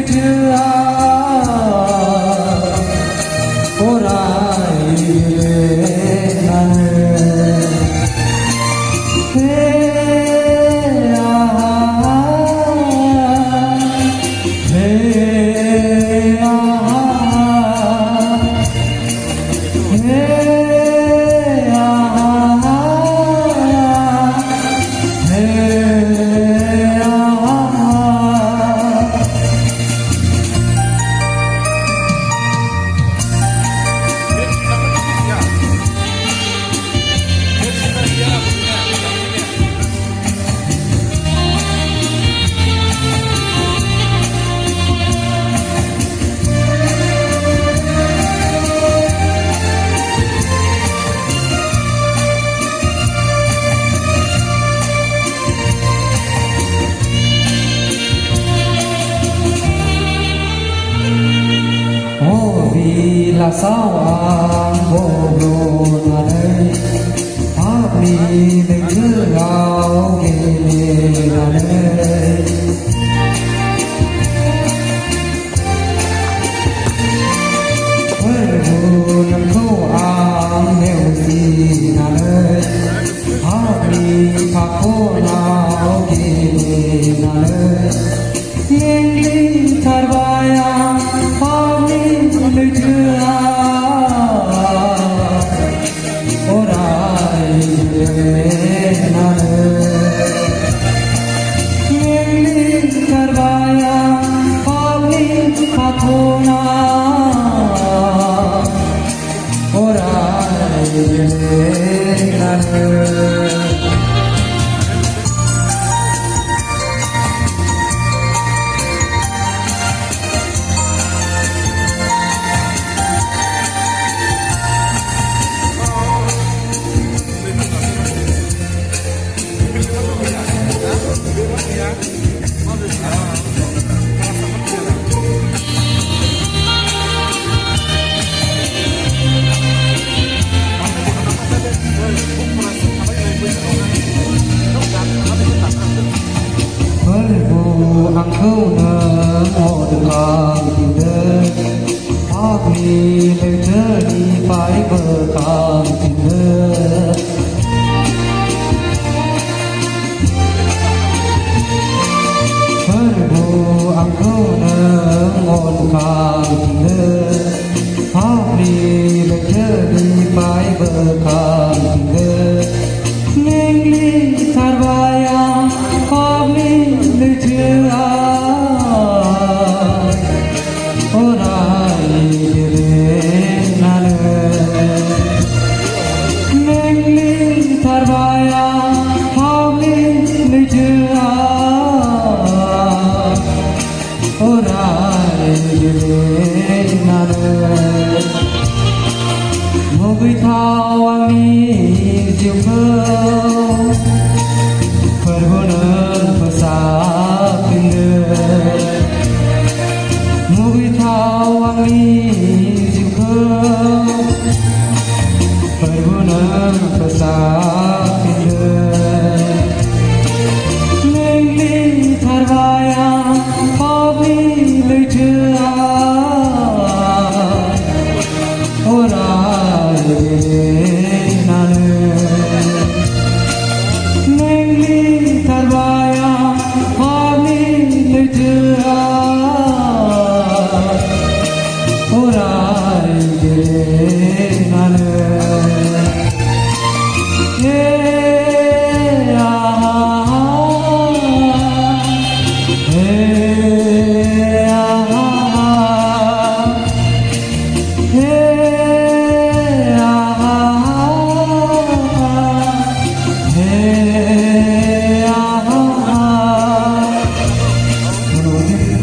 nơi chưa có ai nan thế là sao anh vô luôn ở đây pháp đi mình cứ gào kề ở đây với buồn nằm khâu anh nếu gì ở đây pháp đi pháp cô nào kề ở đây nhưng đi thật vai anh pháp đi nơi chưa ăn khâu nở một càng tìm đến pháp đi lời thơ đi phải bờ càng tìm đến phân vụ ăn khâu nở một càng tìm đến pháp đi lời thơ đi phải bờ càng tìm đến nên đi thật vai pháp đi lời thơ một người thao anh đi diệu thơ